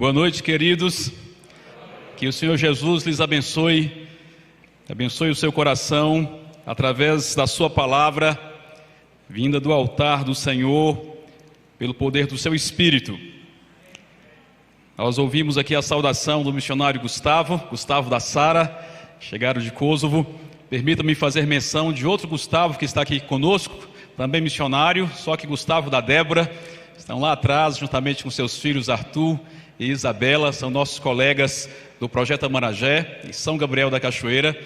Boa noite, queridos. Que o Senhor Jesus lhes abençoe, abençoe o seu coração através da sua palavra, vinda do altar do Senhor, pelo poder do seu Espírito. Nós ouvimos aqui a saudação do missionário Gustavo da Sara, chegaram de Kosovo. Permita-me fazer menção de outro Gustavo que está aqui conosco, também missionário, só que Gustavo da Débora, estão lá atrás, juntamente com seus filhos Arthur e Isabela, são nossos colegas do Projeto Amaragé, em São Gabriel da Cachoeira,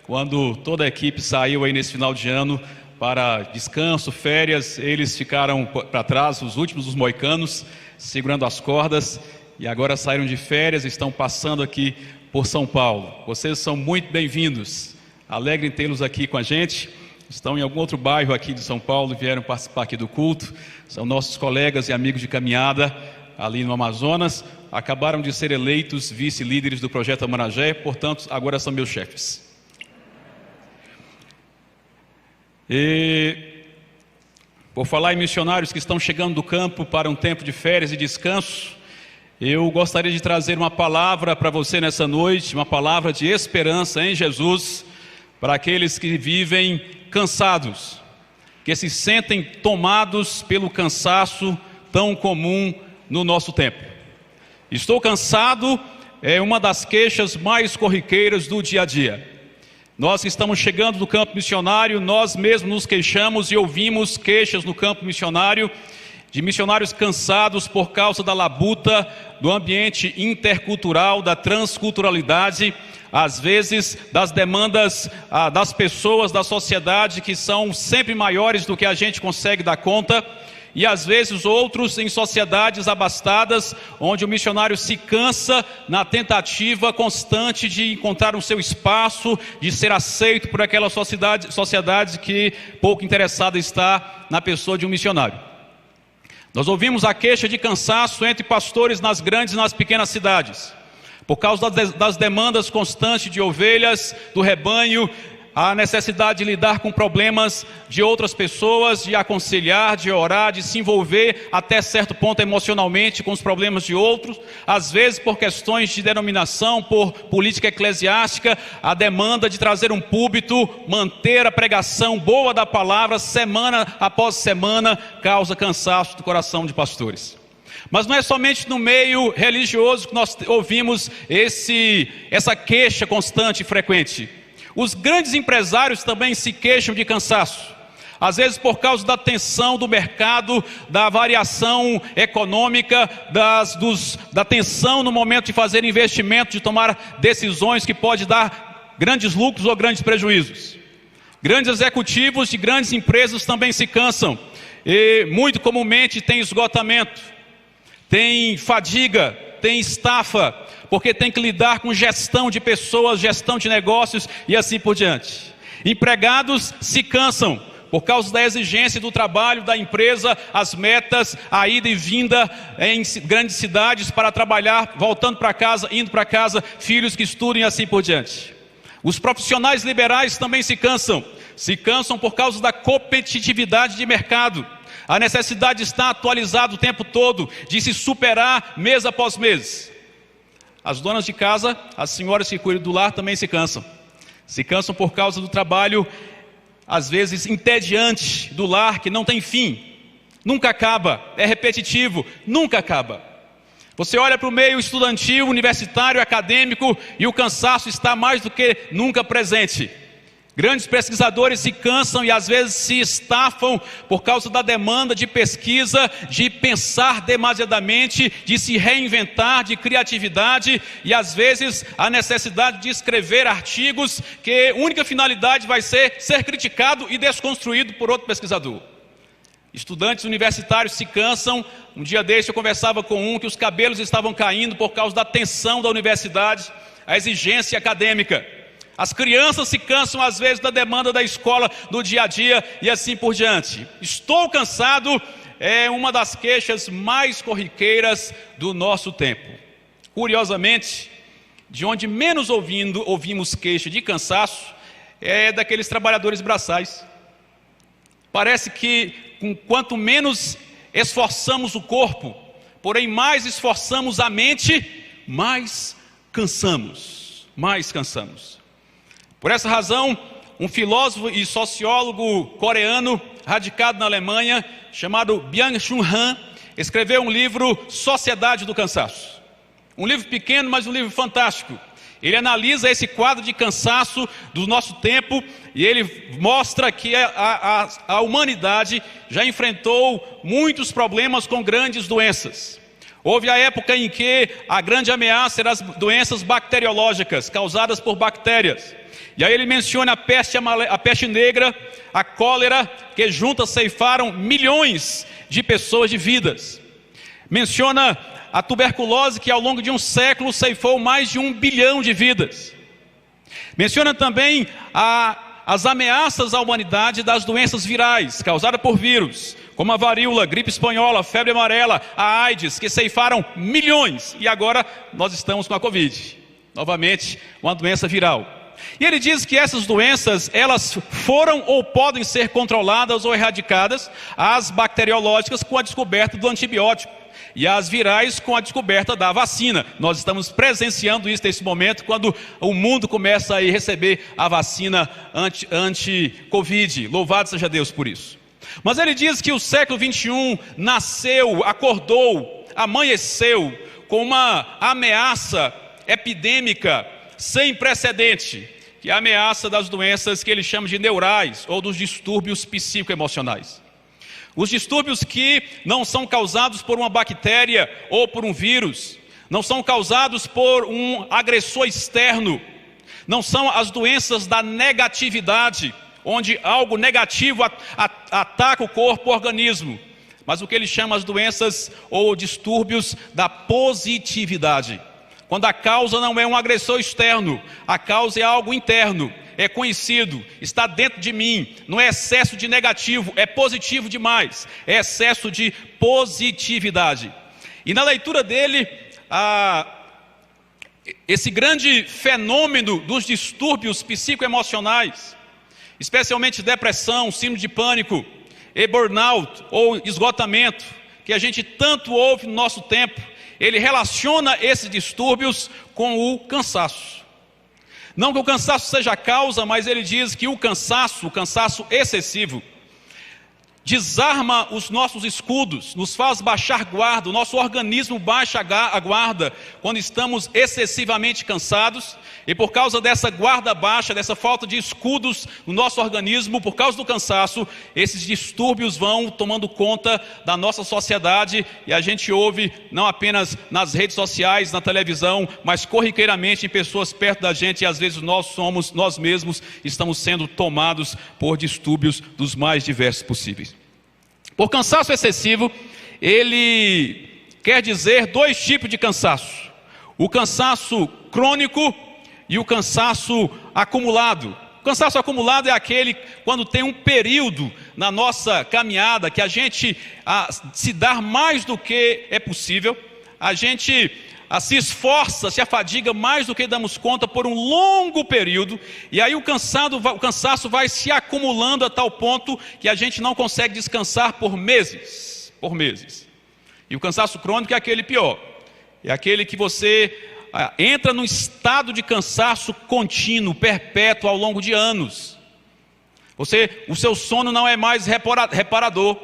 quando toda a equipe saiu aí nesse final de ano para descanso, férias, eles ficaram para trás, os últimos dos moicanos, segurando as cordas, e agora saíram de férias e estão passando aqui por São Paulo. Vocês são muito bem-vindos, alegre em tê-los aqui com a gente. Estão em algum outro bairro aqui de São Paulo, vieram participar aqui do culto, são nossos colegas e amigos de caminhada ali no Amazonas, acabaram de ser eleitos vice-líderes do Projeto Amaragé, portanto agora são meus chefes. E por falar em missionários que estão chegando do campo para um tempo de férias e descanso, eu gostaria de trazer uma palavra para você nessa noite, uma palavra de esperança em Jesus, para aqueles que vivem cansados, que se sentem tomados pelo cansaço tão comum no nosso tempo. Estou cansado é uma das queixas mais corriqueiras do dia a dia. Nós que estamos chegando do campo missionário, nós mesmos nos queixamos e ouvimos queixas no campo missionário, de missionários cansados por causa da labuta, do ambiente intercultural, da transculturalidade, às vezes das demandas das pessoas, da sociedade, que são sempre maiores do que a gente consegue dar conta, e às vezes outros em sociedades abastadas, onde o missionário se cansa na tentativa constante de encontrar o seu espaço, de ser aceito por aquela sociedade que pouco interessada está na pessoa de um missionário. Nós ouvimos a queixa de cansaço entre pastores nas grandes e nas pequenas cidades, por causa das demandas constantes de ovelhas, do rebanho, a necessidade de lidar com problemas de outras pessoas, de aconselhar, de orar, de se envolver até certo ponto emocionalmente com os problemas de outros, às vezes por questões de denominação, por política eclesiástica, a demanda de trazer um púlpito, manter a pregação boa da palavra semana após semana, causa cansaço do coração de pastores. Mas não é somente no meio religioso que nós ouvimos essa queixa constante e frequente. Os grandes empresários também se queixam de cansaço, às vezes por causa da tensão do mercado, da variação econômica, da tensão no momento de fazer investimento, de tomar decisões que pode dar grandes lucros ou grandes prejuízos. Grandes executivos de grandes empresas também se cansam e muito comumente tem esgotamento, tem fadiga, tem estafa, porque tem que lidar com gestão de pessoas, gestão de negócios e assim por diante. Empregados se cansam por causa da exigência do trabalho da empresa, as metas, a ida e vinda em grandes cidades para trabalhar, voltando para casa, indo para casa, filhos que estudam e assim por diante. Os profissionais liberais também se cansam por causa da competitividade de mercado. A necessidade de estar atualizado o tempo todo, de se superar mês após mês. As donas de casa, as senhoras que cuidam do lar também se cansam. Se cansam por causa do trabalho, às vezes entediante do lar, que não tem fim. Nunca acaba, é repetitivo, nunca acaba. Você olha para o meio estudantil, universitário, acadêmico, e o cansaço está mais do que nunca presente. Grandes pesquisadores se cansam e às vezes se estafam por causa da demanda de pesquisa, de pensar demasiadamente, de se reinventar, de criatividade e às vezes a necessidade de escrever artigos que a única finalidade vai ser criticado e desconstruído por outro pesquisador. Estudantes universitários se cansam. Um dia desse eu conversava com um que os cabelos estavam caindo por causa da tensão da universidade, a exigência acadêmica. As crianças se cansam às vezes da demanda da escola, do dia a dia e assim por diante. Estou cansado é uma das queixas mais corriqueiras do nosso tempo. Curiosamente, de onde menos ouvimos queixa de cansaço é daqueles trabalhadores braçais. Parece que quanto menos esforçamos o corpo porém mais esforçamos a mente, mais cansamos. Por essa razão, um filósofo e sociólogo coreano, radicado na Alemanha, chamado Byung-Chul Han, escreveu um livro, Sociedade do Cansaço. Um livro pequeno, mas um livro fantástico. Ele analisa esse quadro de cansaço do nosso tempo e ele mostra que a humanidade já enfrentou muitos problemas com grandes doenças. Houve a época em que a grande ameaça eram as doenças bacteriológicas, causadas por bactérias. E aí ele menciona a peste negra, a cólera, que juntas ceifaram milhões de pessoas, de vidas. Menciona a tuberculose, que ao longo de um século ceifou mais de 1 bilhão de vidas. Menciona também as ameaças à humanidade das doenças virais, causadas por vírus, como a varíola, gripe espanhola, febre amarela, a AIDS, que ceifaram milhões. E agora nós estamos com a Covid, novamente uma doença viral. E ele diz que essas doenças, elas foram ou podem ser controladas ou erradicadas, as bacteriológicas com a descoberta do antibiótico, e as virais com a descoberta da vacina. Nós estamos presenciando isso nesse momento, quando o mundo começa a receber a vacina anti-Covid. Louvado seja Deus por isso. Mas ele diz que o século 21 nasceu, acordou, amanheceu com uma ameaça epidêmica sem precedente, que é a ameaça das doenças que ele chama de neurais, ou dos distúrbios psicoemocionais. Os distúrbios que não são causados por uma bactéria ou por um vírus, não são causados por um agressor externo, não são as doenças da negatividade, onde algo negativo ataca o corpo, o organismo, mas o que ele chama as doenças ou distúrbios da positividade. Quando a causa não é um agressor externo, a causa é algo interno, é conhecido, está dentro de mim, não é excesso de negativo, é positivo demais, é excesso de positividade. E na leitura dele, esse grande fenômeno dos distúrbios psicoemocionais, especialmente depressão, síndrome de pânico, e burnout ou esgotamento, que a gente tanto ouve no nosso tempo, ele relaciona esses distúrbios com o cansaço. Não que o cansaço seja a causa, mas ele diz que o cansaço excessivo, desarma os nossos escudos, nos faz baixar guarda, o nosso organismo baixa a guarda quando estamos excessivamente cansados, e por causa dessa guarda baixa, dessa falta de escudos no nosso organismo, por causa do cansaço, esses distúrbios vão tomando conta da nossa sociedade, e a gente ouve não apenas nas redes sociais, na televisão, mas corriqueiramente em pessoas perto da gente, e às vezes nós mesmos estamos sendo tomados por distúrbios dos mais diversos possíveis. Por cansaço excessivo, ele quer dizer 2 tipos de cansaço: o cansaço crônico e o cansaço acumulado. O cansaço acumulado é aquele quando tem um período na nossa caminhada que a gente se dá mais do que é possível, a gente se esforça, se afadiga mais do que damos conta por um longo período, e aí o cansaço vai se acumulando a tal ponto que a gente não consegue descansar por meses. E o cansaço crônico é aquele pior, é aquele que você entra num estado de cansaço contínuo, perpétuo, ao longo de anos. O seu sono não é mais reparador.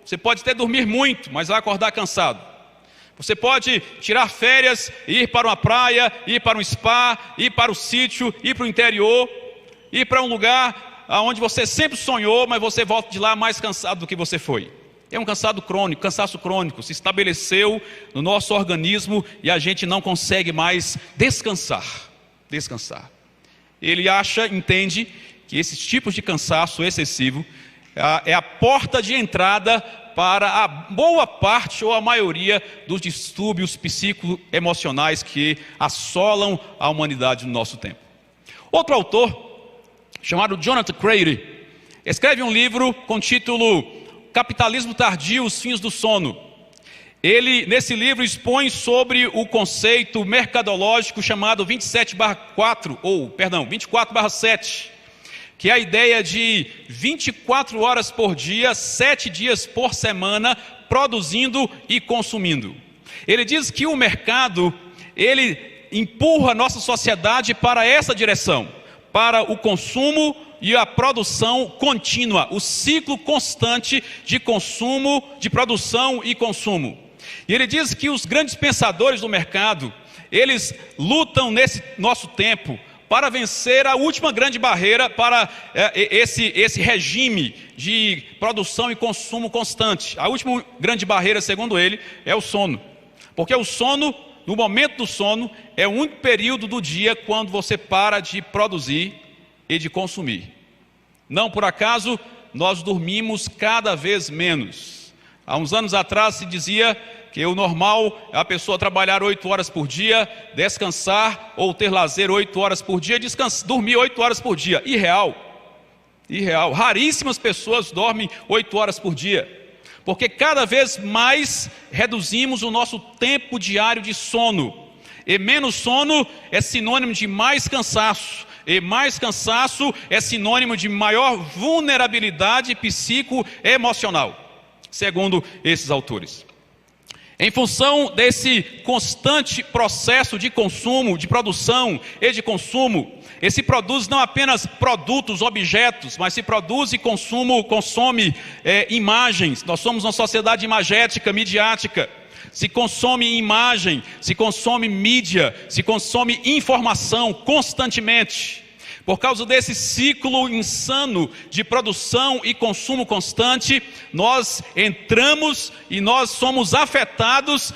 Você pode até dormir muito, mas vai acordar cansado. Você pode tirar férias, ir para uma praia, ir para um spa, ir para o sítio, ir para o interior, ir para um lugar onde você sempre sonhou, mas você volta de lá mais cansado do que você foi. É um cansaço crônico, se estabeleceu no nosso organismo e a gente não consegue mais descansar. Ele entende que esses tipos de cansaço excessivo é a porta de entrada para a boa parte ou a maioria dos distúrbios psicoemocionais que assolam a humanidade no nosso tempo. Outro autor, chamado Jonathan Crary, escreve um livro com o título Capitalismo Tardio, os Fins do Sono. Ele, nesse livro, expõe sobre o conceito mercadológico chamado 24/7, que é a ideia de 24 horas por dia, 7 dias por semana, produzindo e consumindo. Ele diz que o mercado, ele empurra a nossa sociedade para essa direção, para o consumo e a produção contínua, o ciclo constante de consumo, de produção e consumo. E ele diz que os grandes pensadores do mercado, eles lutam nesse nosso tempo para vencer a última grande barreira para esse regime de produção e consumo constante. A última grande barreira, segundo ele, é o sono. Porque o sono, no momento do sono, é o único período do dia quando você para de produzir e de consumir. Não por acaso, nós dormimos cada vez menos. Há uns anos atrás se dizia que o normal é a pessoa trabalhar 8 horas por dia, descansar ou ter lazer 8 horas por dia, dormir 8 horas por dia. Irreal. Raríssimas pessoas dormem 8 horas por dia, porque cada vez mais reduzimos o nosso tempo diário de sono. E menos sono é sinônimo de mais cansaço. E mais cansaço é sinônimo de maior vulnerabilidade psicoemocional, segundo esses autores. Em função desse constante processo de consumo, de produção e de consumo, se produz não apenas produtos, objetos, mas se produz e consome imagens. Nós somos uma sociedade imagética, midiática. Se consome imagem, se consome mídia, se consome informação constantemente. Por causa desse ciclo insano de produção e consumo constante, nós entramos e nós somos afetados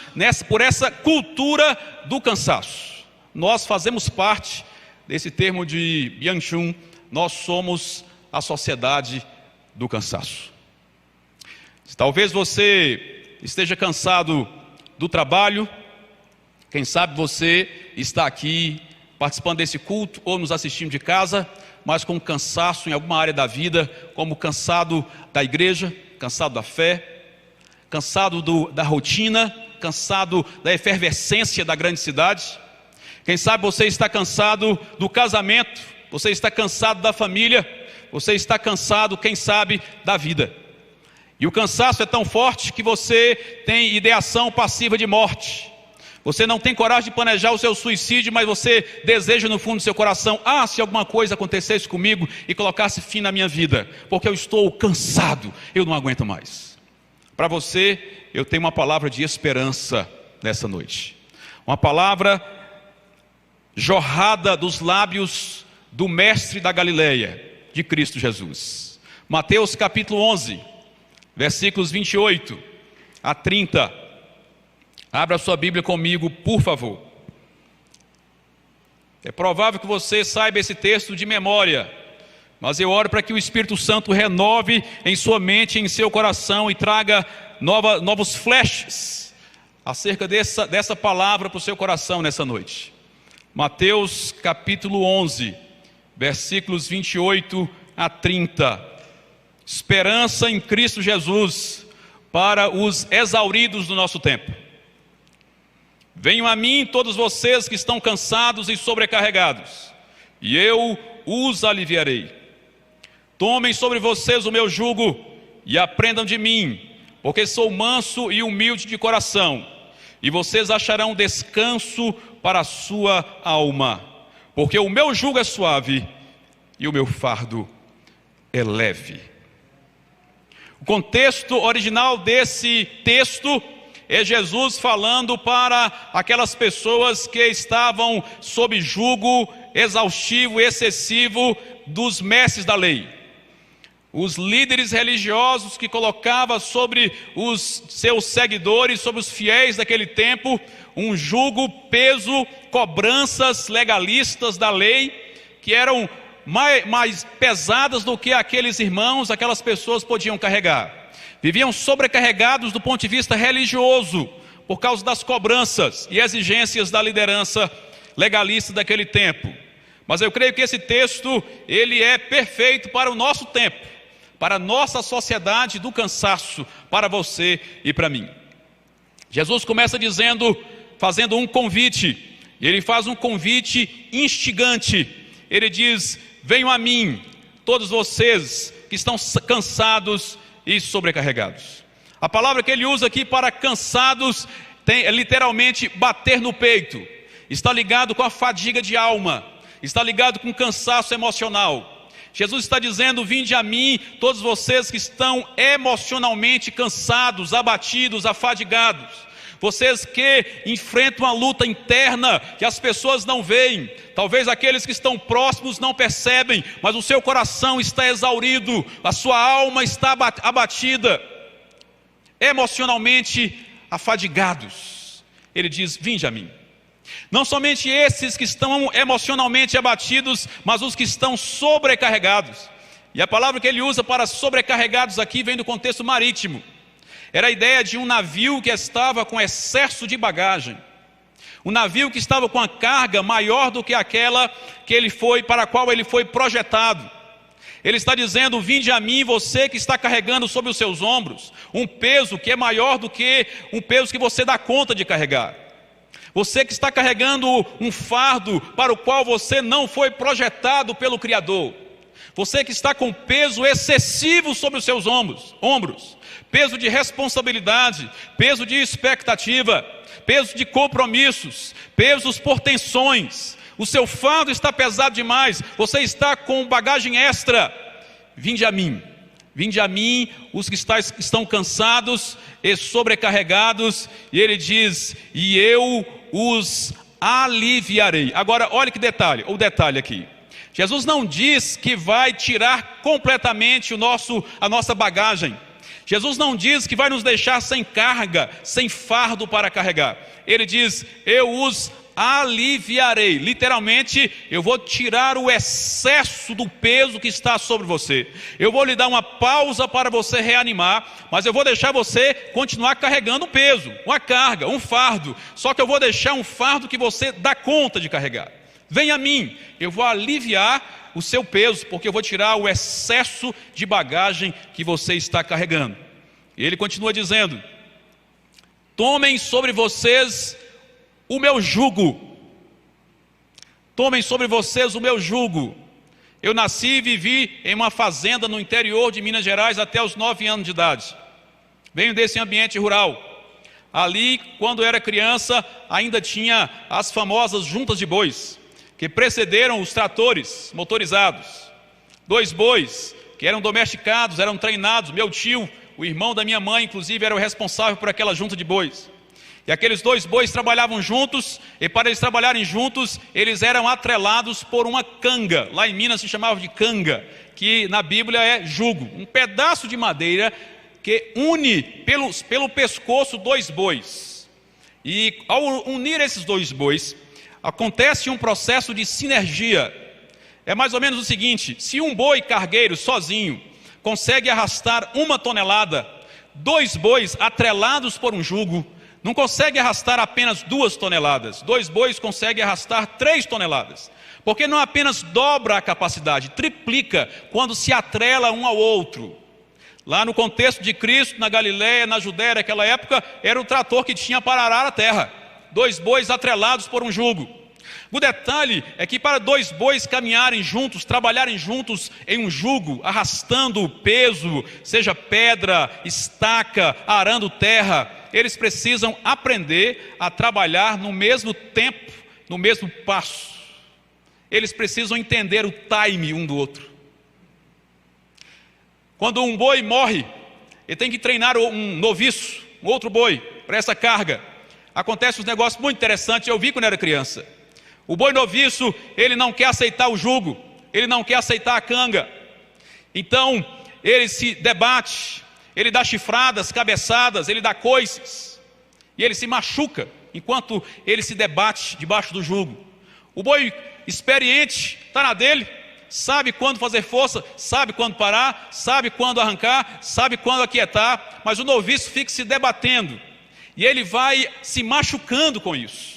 por essa cultura do cansaço. Nós fazemos parte desse termo de Byung-Chul, nós somos a sociedade do cansaço. Talvez você esteja cansado do trabalho, quem sabe você está aqui participando desse culto ou nos assistindo de casa, mas com cansaço em alguma área da vida, como cansado da igreja, cansado da fé, cansado da rotina, cansado da efervescência da grande cidade. Quem sabe você está cansado do casamento, você está cansado da família, você está cansado, quem sabe, da vida. E o cansaço é tão forte que você tem ideação passiva de morte. Você não tem coragem de planejar o seu suicídio, mas você deseja no fundo do seu coração: se alguma coisa acontecesse comigo e colocasse fim na minha vida, porque eu estou cansado, eu não aguento mais. Para você, eu tenho uma palavra de esperança nessa noite. Uma palavra jorrada dos lábios do mestre da Galileia, de Cristo Jesus. Mateus capítulo 11. Versículos 28 a 30. Abra sua Bíblia comigo, por favor. É provável que você saiba esse texto de memória, mas eu oro para que o Espírito Santo renove em sua mente, em seu coração, e traga novos flashes acerca dessa palavra para o seu coração nessa noite. Mateus capítulo 11, versículos 28 a 30. Esperança em Cristo Jesus para os exauridos do nosso tempo. Venham a mim todos vocês que estão cansados e sobrecarregados, e eu os aliviarei. Tomem sobre vocês o meu jugo e aprendam de mim, porque sou manso e humilde de coração, e vocês acharão descanso para a sua alma, porque o meu jugo é suave e o meu fardo é leve. O contexto original desse texto é Jesus falando para aquelas pessoas que estavam sob jugo exaustivo e excessivo dos mestres da lei. Os líderes religiosos que colocavam sobre os seus seguidores, sobre os fiéis daquele tempo, um jugo, peso, cobranças legalistas da lei, que eram mais pesadas do que aqueles irmãos, aquelas pessoas podiam carregar. Viviam sobrecarregados do ponto de vista religioso, por causa das cobranças e exigências da liderança legalista daquele tempo. Mas eu creio que esse texto, ele é perfeito para o nosso tempo, para a nossa sociedade do cansaço, para você e para mim. Jesus começa fazendo um convite, e ele faz um convite instigante. Ele diz: venham a mim, todos vocês que estão cansados e sobrecarregados. A palavra que ele usa aqui para cansados é literalmente bater no peito. Está ligado com a fadiga de alma, está ligado com o cansaço emocional. Jesus está dizendo: vinde a mim, todos vocês que estão emocionalmente cansados, abatidos, afadigados. Vocês que enfrentam uma luta interna que as pessoas não veem. Talvez aqueles que estão próximos não percebem, mas o seu coração está exaurido, a sua alma está abatida, emocionalmente afadigados. Ele diz: vinde a mim. Não somente esses que estão emocionalmente abatidos, mas os que estão sobrecarregados. E a palavra que ele usa para sobrecarregados aqui vem do contexto marítimo. Era a ideia de um navio que estava com excesso de bagagem. Um navio que estava com a carga maior do que aquela para a qual ele foi projetado. Ele está dizendo: vinde a mim, você que está carregando sobre os seus ombros um peso que é maior do que um peso que você dá conta de carregar. Você que está carregando um fardo para o qual você não foi projetado pelo Criador. Você que está com peso excessivo sobre os seus ombros. Peso de responsabilidade, peso de expectativa, peso de compromissos, pesos por tensões. O seu fardo está pesado demais, você está com bagagem extra. Vinde a mim, os que estão cansados e sobrecarregados. E ele diz: e eu os aliviarei. Agora olha que detalhe, o detalhe aqui. Jesus não diz que vai tirar completamente a nossa bagagem. Jesus não diz que vai nos deixar sem carga, sem fardo para carregar. Ele diz: eu os aliviarei. Literalmente, eu vou tirar o excesso do peso que está sobre você. Eu vou lhe dar uma pausa para você reanimar, mas eu vou deixar você continuar carregando um peso, uma carga, um fardo. Só que eu vou deixar um fardo que você dá conta de carregar. Venha a mim, eu vou aliviar o seu peso, porque eu vou tirar o excesso de bagagem que você está carregando. E ele continua dizendo: tomem sobre vocês o meu jugo. Tomem sobre vocês o meu jugo. Eu nasci e vivi em uma fazenda no interior de Minas Gerais até os 9 anos de idade. Venho desse ambiente rural. Ali, quando eu era criança, ainda tinha as famosas juntas de bois, que precederam os tratores motorizados. 2 bois que eram domesticados, eram treinados. Meu tio, o irmão da minha mãe, inclusive, era o responsável por aquela junta de bois. E aqueles 2 bois trabalhavam juntos, e para eles trabalharem juntos, eles eram atrelados por uma canga. Lá em Minas se chamava de canga, que na Bíblia é jugo. Um pedaço de madeira que une pelo pescoço 2 bois. E ao unir esses 2 bois, acontece um processo de sinergia. É mais ou menos o seguinte: se um boi cargueiro sozinho consegue arrastar 1 tonelada, 2 bois atrelados por um jugo não conseguem arrastar apenas 2 toneladas. 2 bois conseguem arrastar 3 toneladas. Porque não apenas dobra a capacidade, triplica quando se atrela um ao outro. Lá no contexto de Cristo, na Galileia, na Judéia, naquela época, era o trator que tinha para arar a terra. 2 bois atrelados por um jugo. O detalhe é que para 2 bois caminharem juntos, trabalharem juntos em um jugo, arrastando o peso, seja pedra, estaca, arando terra, eles precisam aprender a trabalhar no mesmo tempo, no mesmo passo. Eles precisam entender o time um do outro. Quando um boi morre, ele tem que treinar um noviço, um outro boi, para essa carga. Acontece um negócio muito interessante, eu vi quando era criança. O boi noviço, ele não quer aceitar o jugo, ele não quer aceitar a canga. Então, ele se debate, ele dá chifradas, cabeçadas, ele dá coices. E ele se machuca enquanto ele se debate debaixo do jugo. O boi experiente está na dele, sabe quando fazer força, sabe quando parar, sabe quando arrancar, sabe quando aquietar, mas o noviço fica se debatendo. E ele vai se machucando com isso.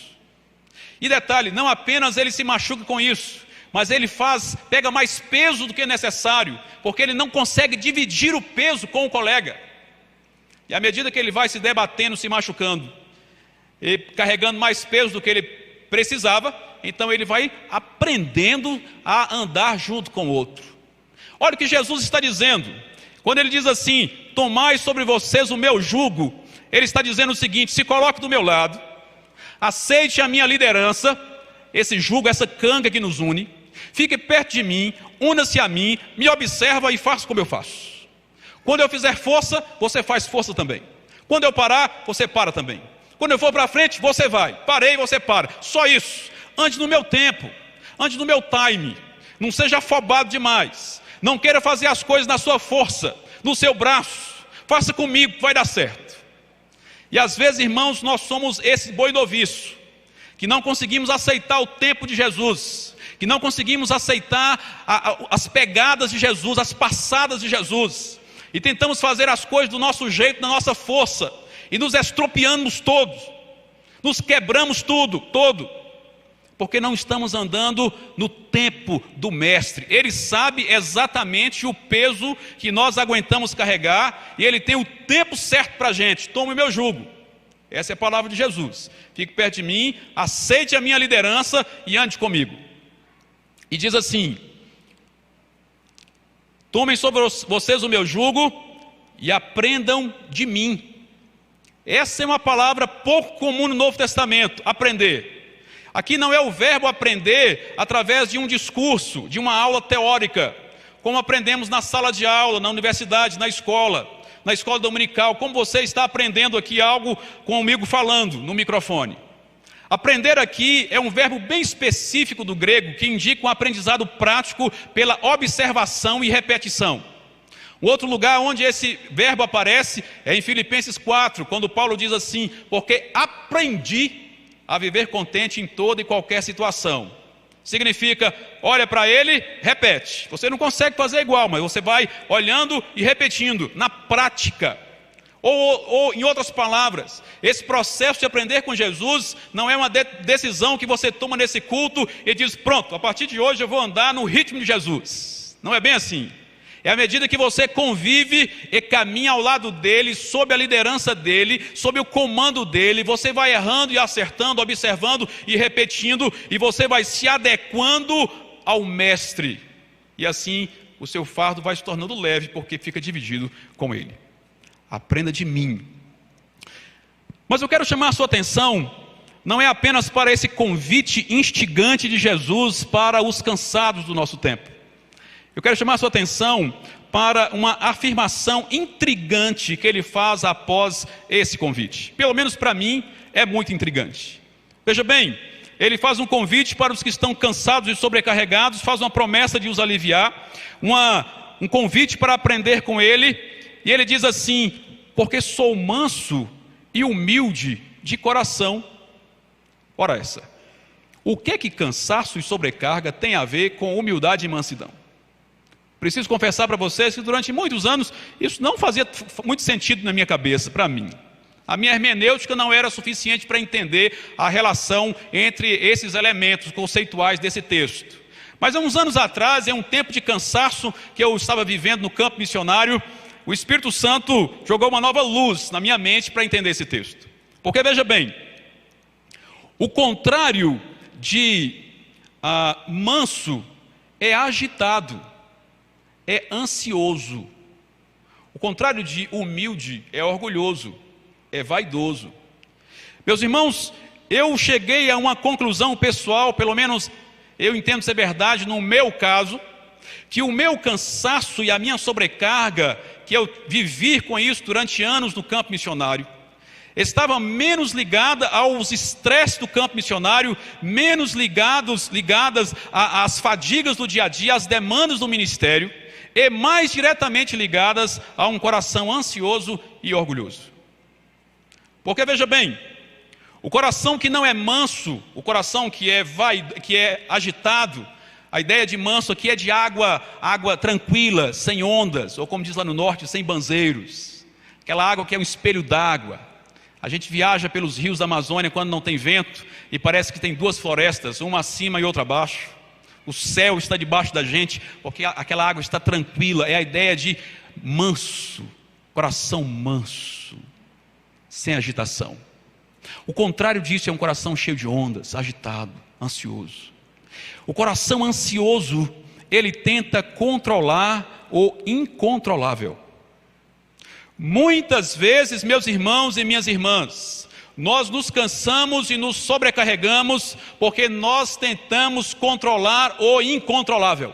E detalhe, não apenas ele se machuca com isso, mas ele pega mais peso do que necessário, porque ele não consegue dividir o peso com o colega. E à medida que ele vai se debatendo, se machucando, e carregando mais peso do que ele precisava, então ele vai aprendendo a andar junto com o outro. Olha o que Jesus está dizendo, quando ele diz assim: tomai sobre vocês o meu jugo. Ele está dizendo o seguinte: se coloque do meu lado, aceite a minha liderança, esse jugo, essa canga que nos une, fique perto de mim, una-se a mim, me observa e faça como eu faço. Quando eu fizer força, você faz força também. Quando eu parar, você para também. Quando eu for para frente, você vai. Parei, você para. Só isso. Ande no meu tempo, ande no meu time. Não seja afobado demais. Não queira fazer as coisas na sua força, no seu braço. Faça comigo que vai dar certo. E às vezes, irmãos, nós somos esse boi noviço, que não conseguimos aceitar o tempo de Jesus, que não conseguimos aceitar as pegadas de Jesus, as passadas de Jesus, e tentamos fazer as coisas do nosso jeito, da nossa força, e nos estropiamos todos, nos quebramos todo, porque não estamos andando no tempo do Mestre. Ele sabe exatamente o peso que nós aguentamos carregar, e Ele tem o tempo certo para a gente. Tome o meu jugo. Essa é a palavra de Jesus. Fique perto de mim, aceite a minha liderança e ande comigo. E diz assim: tomem sobre vocês o meu jugo e aprendam de mim. Essa é uma palavra pouco comum no Novo Testamento, aprender. Aqui não é o verbo aprender através de um discurso, de uma aula teórica, como aprendemos na sala de aula, na universidade, na escola dominical, como você está aprendendo aqui algo comigo falando no microfone. Aprender aqui é um verbo bem específico do grego, que indica um aprendizado prático pela observação e repetição. O outro lugar onde esse verbo aparece é em Filipenses 4, quando Paulo diz assim: porque aprendi a viver contente em toda e qualquer situação. Significa, olha para ele, repete. Você não consegue fazer igual, mas você vai olhando e repetindo, na prática. Ou em outras palavras, esse processo de aprender com Jesus não é uma decisão que você toma nesse culto e diz: pronto, a partir de hoje eu vou andar no ritmo de Jesus. Não é bem assim. É à medida que você convive e caminha ao lado dele, sob a liderança dele, sob o comando dele, você vai errando e acertando, observando e repetindo, e você vai se adequando ao mestre. E assim o seu fardo vai se tornando leve, porque fica dividido com ele. Aprenda de mim. Mas eu quero chamar a sua atenção, não é apenas para esse convite instigante de Jesus para os cansados do nosso tempo. Eu quero chamar a sua atenção para uma afirmação intrigante que ele faz após esse convite. Pelo menos para mim é muito intrigante. Veja bem, ele faz um convite para os que estão cansados e sobrecarregados, faz uma promessa de os aliviar, um convite para aprender com ele, e ele diz assim: porque sou manso e humilde de coração. Ora essa, o que cansaço e sobrecarga tem a ver com humildade e mansidão? Preciso confessar para vocês que durante muitos anos isso não fazia muito sentido na minha cabeça, para mim. A minha hermenêutica não era suficiente para entender a relação entre esses elementos conceituais desse texto. Mas há uns anos atrás, em um tempo de cansaço que eu estava vivendo no campo missionário, o Espírito Santo jogou uma nova luz na minha mente para entender esse texto. Porque veja bem, o contrário de manso é agitado, é ansioso. O contrário de humilde é orgulhoso, é vaidoso. Meus irmãos, eu cheguei a uma conclusão pessoal, pelo menos eu entendo ser verdade no meu caso, que o meu cansaço e a minha sobrecarga, que eu vivi com isso durante anos no campo missionário, estava menos ligada aos estresses do campo missionário, menos ligadas às fadigas do dia a dia, às demandas do ministério, e mais diretamente ligadas a um coração ansioso e orgulhoso. Porque veja bem, o coração que não é manso, o coração que é agitado, a ideia de manso aqui é de água tranquila, sem ondas, ou como diz lá no norte, sem banzeiros. Aquela água que é um espelho d'água. A gente viaja pelos rios da Amazônia quando não tem vento e parece que tem duas florestas, uma acima e outra abaixo. O céu está debaixo da gente, porque aquela água está tranquila. É a ideia de manso, coração manso, sem agitação. O contrário disso é um coração cheio de ondas, agitado, ansioso. O coração ansioso, ele tenta controlar o incontrolável. Muitas vezes, meus irmãos e minhas irmãs, nós nos cansamos e nos sobrecarregamos porque nós tentamos controlar o incontrolável.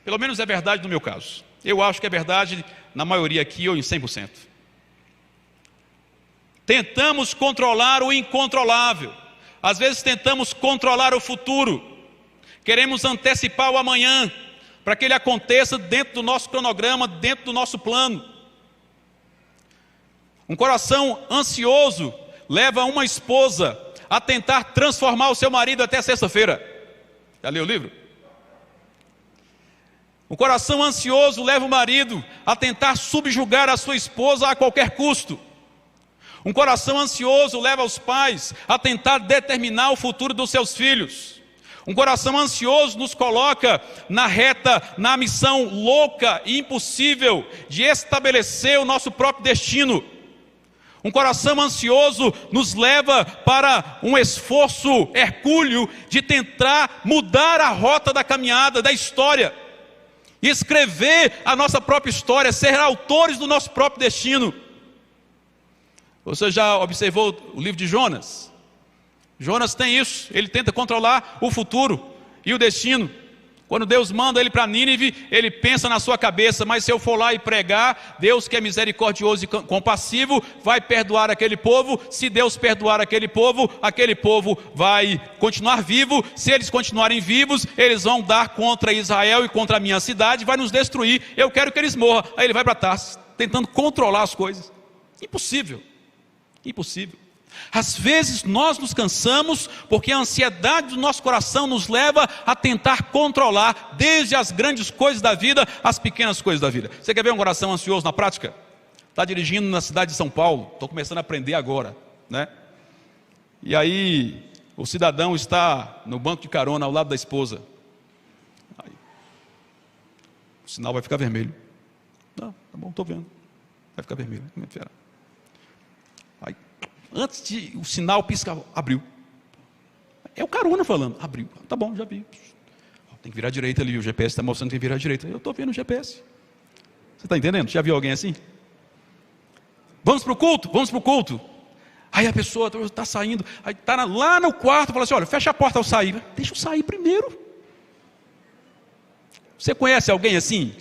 Pelo menos é verdade no meu caso. Eu acho que é verdade na maioria aqui, ou em 100%. Tentamos controlar o incontrolável. Às vezes tentamos controlar o futuro. Queremos antecipar o amanhã, para que ele aconteça dentro do nosso cronograma, dentro do nosso plano. Um coração ansioso leva uma esposa a tentar transformar o seu marido até sexta-feira. Já leu o livro? Um coração ansioso leva o marido a tentar subjugar a sua esposa a qualquer custo. Um coração ansioso leva os pais a tentar determinar o futuro dos seus filhos. Um coração ansioso nos coloca na reta, na missão louca e impossível de estabelecer o nosso próprio destino. Um coração ansioso nos leva para um esforço hercúleo de tentar mudar a rota da caminhada, da história. E escrever a nossa própria história, ser autores do nosso próprio destino. Você já observou o livro de Jonas? Jonas tem isso, ele tenta controlar o futuro e o destino. Quando Deus manda ele para Nínive, ele pensa na sua cabeça, mas se eu for lá e pregar, Deus que é misericordioso e compassivo, vai perdoar aquele povo. Se Deus perdoar aquele povo vai continuar vivo. Se eles continuarem vivos, eles vão dar contra Israel e contra a minha cidade, vai nos destruir. Eu quero que eles morram. Aí ele vai para Tarsis, tentando controlar as coisas. Impossível. Às vezes nós nos cansamos porque a ansiedade do nosso coração nos leva a tentar controlar desde as grandes coisas da vida, as pequenas coisas da vida. Você quer ver um coração ansioso na prática? Está dirigindo na cidade de São Paulo, estou começando a aprender agora, né? E aí o cidadão está no banco de carona ao lado da esposa. Aí, o sinal vai ficar vermelho. Não, tá bom, estou vendo. Vai ficar vermelho. Aí, antes de o sinal piscar, abriu. É o carona falando, abriu. Tá bom, já vi. Tem que virar à direita ali, o GPS está mostrando que tem que virar à direita. Eu estou vendo o GPS. Você está entendendo? Já viu alguém assim? Vamos para o culto. Aí a pessoa está saindo, aí está lá no quarto, fala assim, olha, fecha a porta ao sair. Deixa eu sair primeiro. Você conhece alguém assim?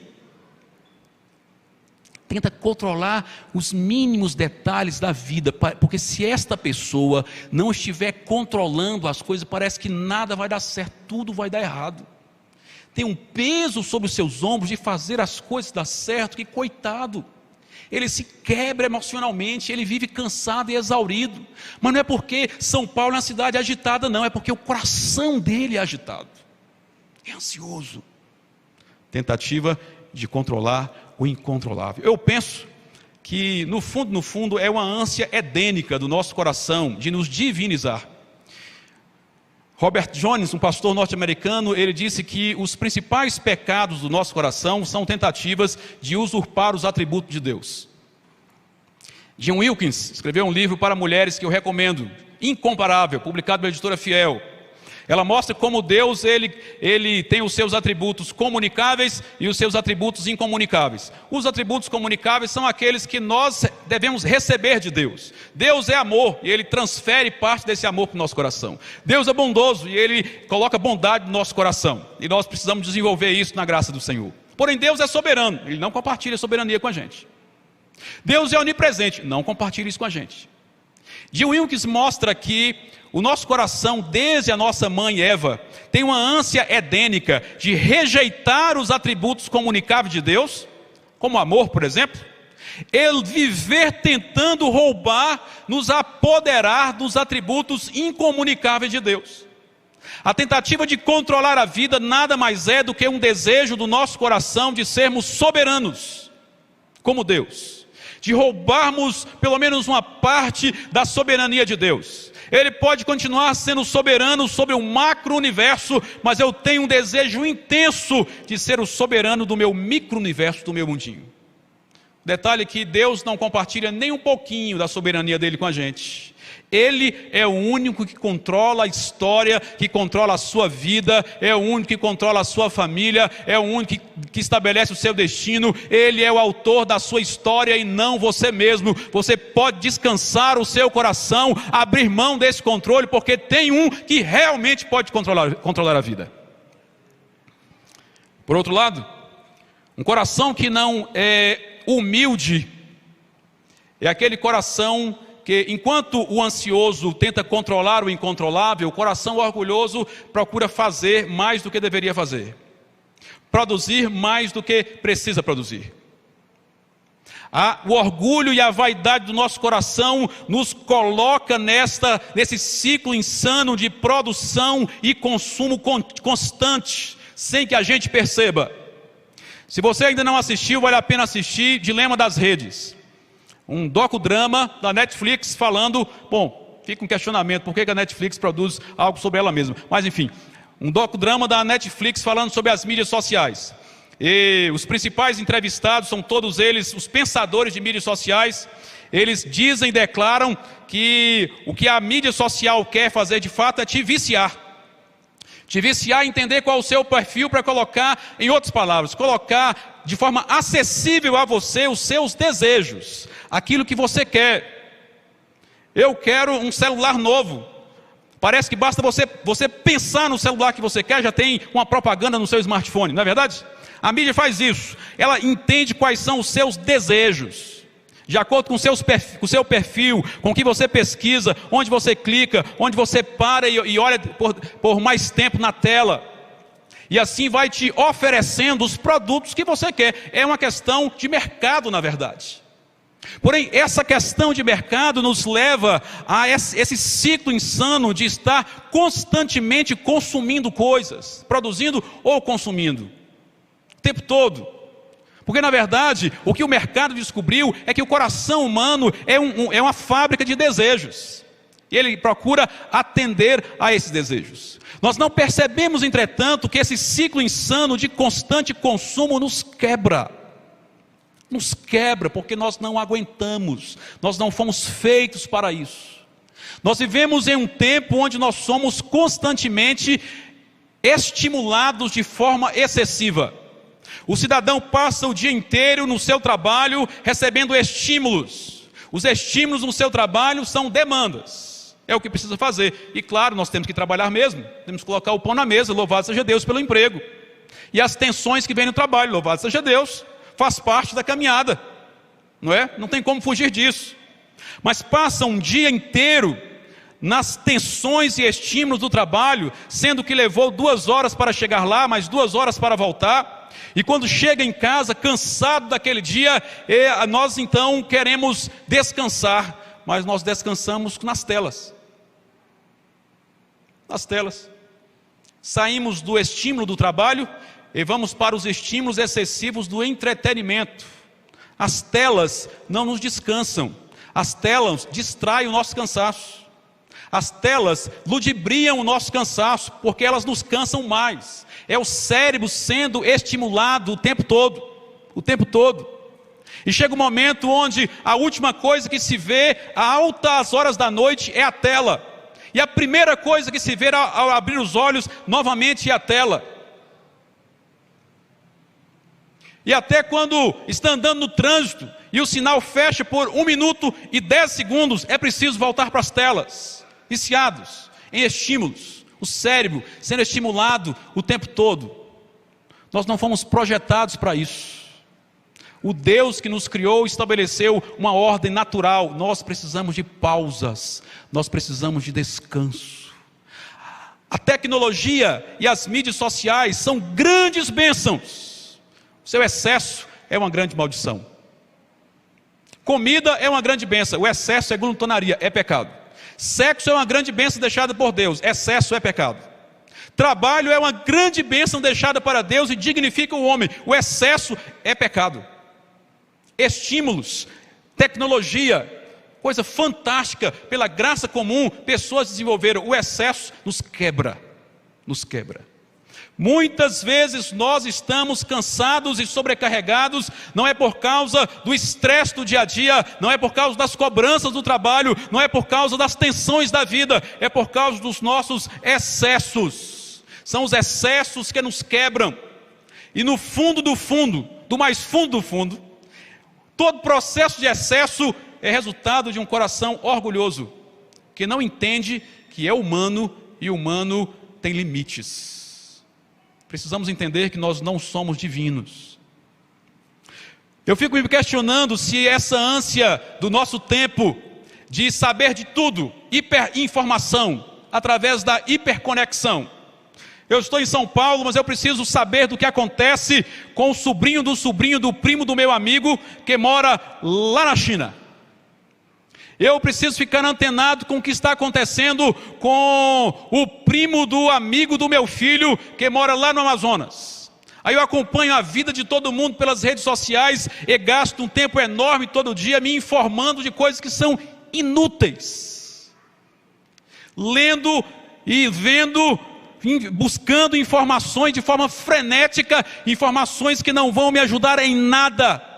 Tenta controlar os mínimos detalhes da vida, porque se esta pessoa não estiver controlando as coisas, parece que nada vai dar certo, tudo vai dar errado. Tem um peso sobre os seus ombros de fazer as coisas dar certo, que coitado. Ele se quebra emocionalmente, ele vive cansado e exaurido. Mas não é porque São Paulo é uma cidade agitada, não, é porque o coração dele é agitado. É ansioso. Tentativa de controlar o incontrolável. Eu penso que no fundo é uma ânsia edênica do nosso coração de nos divinizar. Robert Jones, um pastor norte-americano, ele disse que os principais pecados do nosso coração são tentativas de usurpar os atributos de Deus. John Wilkins escreveu um livro para mulheres que eu recomendo, Incomparável, publicado pela editora Fiel. Ela mostra como Deus ele tem os seus atributos comunicáveis e os seus atributos incomunicáveis. Os atributos comunicáveis são aqueles que nós devemos receber de Deus. Deus é amor e Ele transfere parte desse amor para o nosso coração. Deus é bondoso e Ele coloca bondade no nosso coração. E nós precisamos desenvolver isso na graça do Senhor. Porém, Deus é soberano, Ele não compartilha a soberania com a gente. Deus é onipresente, não compartilha isso com a gente. John Wilkins mostra que o nosso coração, desde a nossa mãe Eva, tem uma ânsia edênica de rejeitar os atributos comunicáveis de Deus, como amor, por exemplo. Ele viver tentando roubar, nos apoderar dos atributos incomunicáveis de Deus. A tentativa de controlar a vida nada mais é do que um desejo do nosso coração de sermos soberanos, como Deus. De roubarmos pelo menos uma parte da soberania de Deus. Ele pode continuar sendo soberano sobre o macro-universo, mas eu tenho um desejo intenso de ser o soberano do meu micro-universo, do meu mundinho. Detalhe que Deus não compartilha nem um pouquinho da soberania dele com a gente. Ele é o único que controla a história, que controla a sua vida, é o único que controla a sua família, é o único que estabelece o seu destino. Ele é o autor da sua história e não você mesmo. Você pode descansar o seu coração, abrir mão desse controle, porque tem um que realmente pode controlar a vida. Por outro lado, um coração que não é humilde é aquele coração que, enquanto o ansioso tenta controlar o incontrolável, o coração orgulhoso procura fazer mais do que deveria fazer, produzir mais do que precisa produzir. O orgulho e a vaidade do nosso coração nos coloca nesse ciclo insano de produção e consumo constante, sem que a gente perceba. Se você ainda não assistiu, vale a pena assistir Dilema das Redes. Um docudrama da Netflix falando, bom, fica um questionamento, por que a Netflix produz algo sobre ela mesma? Mas enfim, um docudrama da Netflix falando sobre as mídias sociais. E os principais entrevistados são todos eles, os pensadores de mídias sociais. Eles dizem, declaram que o que a mídia social quer fazer de fato é te viciar. Te viciar, entender qual é o seu perfil para colocar, em outras palavras, colocar de forma acessível a você os seus desejos, aquilo que você quer. Eu quero um celular novo. Parece que basta você pensar no celular que você quer, já tem uma propaganda no seu smartphone, não é verdade? A mídia faz isso, ela entende quais são os seus desejos. De acordo com o seu perfil, com o que você pesquisa, onde você clica, onde você para e olha por mais tempo na tela. E assim vai te oferecendo os produtos que você quer. É uma questão de mercado, na verdade. Porém, essa questão de mercado nos leva a esse ciclo insano de estar constantemente consumindo coisas, produzindo ou consumindo, o tempo todo. Porque na verdade, o que o mercado descobriu é que o coração humano é uma fábrica de desejos. E ele procura atender a esses desejos. Nós não percebemos, entretanto, que esse ciclo insano de constante consumo nos quebra. Nos quebra porque nós não aguentamos. Nós não fomos feitos para isso. Nós vivemos em um tempo onde nós somos constantemente estimulados de forma excessiva. O cidadão passa o dia inteiro no seu trabalho recebendo estímulos. Os estímulos no seu trabalho são demandas. É o que precisa fazer. E claro, nós temos que trabalhar mesmo. Temos que colocar o pão na mesa, louvado seja Deus pelo emprego. E as tensões que vêm no trabalho, louvado seja Deus, faz parte da caminhada. Não é? Não tem como fugir disso. Mas passa um dia inteiro nas tensões e estímulos do trabalho, sendo que levou 2 horas para chegar lá, mais 2 horas para voltar. E quando chega em casa, cansado daquele dia, nós então queremos descansar, mas nós descansamos nas telas. Nas telas. Saímos do estímulo do trabalho e vamos para os estímulos excessivos do entretenimento. As telas não nos descansam. As telas distraem o nosso cansaço. As telas ludibriam o nosso cansaço, porque elas nos cansam mais. É o cérebro sendo estimulado o tempo todo. O tempo todo. E chega um momento onde a última coisa que se vê a altas horas da noite é a tela. E a primeira coisa que se vê ao abrir os olhos novamente é a tela. E até quando está andando no trânsito e o sinal fecha por 1 minuto e 10 segundos, é preciso voltar para as telas. Viciados em estímulos, o cérebro sendo estimulado o tempo todo. Nós não fomos projetados para isso. O Deus que nos criou estabeleceu uma ordem natural. Nós precisamos de pausas, nós precisamos de descanso. A tecnologia e as mídias sociais são grandes bênçãos. O seu excesso é uma grande maldição. Comida é uma grande bênção, o excesso é glutonaria, é pecado. Sexo é uma grande bênção deixada por Deus, excesso é pecado. Trabalho é uma grande bênção deixada para Deus e dignifica o homem, o excesso é pecado. Estímulos, tecnologia, coisa fantástica, pela graça comum, pessoas desenvolveram, o excesso nos quebra, nos quebra. Muitas vezes nós estamos cansados e sobrecarregados, não é por causa do estresse do dia a dia, não é por causa das cobranças do trabalho, não é por causa das tensões da vida, é por causa dos nossos excessos. São os excessos que nos quebram. E no fundo do fundo, do mais fundo do fundo, todo processo de excesso é resultado de um coração orgulhoso, que não entende que é humano e humano tem limites. Precisamos entender que nós não somos divinos. Eu fico me questionando se essa ânsia do nosso tempo de saber de tudo, hiperinformação, através da hiperconexão. Eu estou em São Paulo, mas eu preciso saber do que acontece com o sobrinho do primo do meu amigo que mora lá na China. Eu preciso ficar antenado com o que está acontecendo com o primo do amigo do meu filho que mora lá no Amazonas. Aí eu acompanho a vida de todo mundo pelas redes sociais e gasto um tempo enorme todo dia me informando de coisas que são inúteis. Lendo e vendo, buscando informações de forma frenética, informações que não vão me ajudar em nada.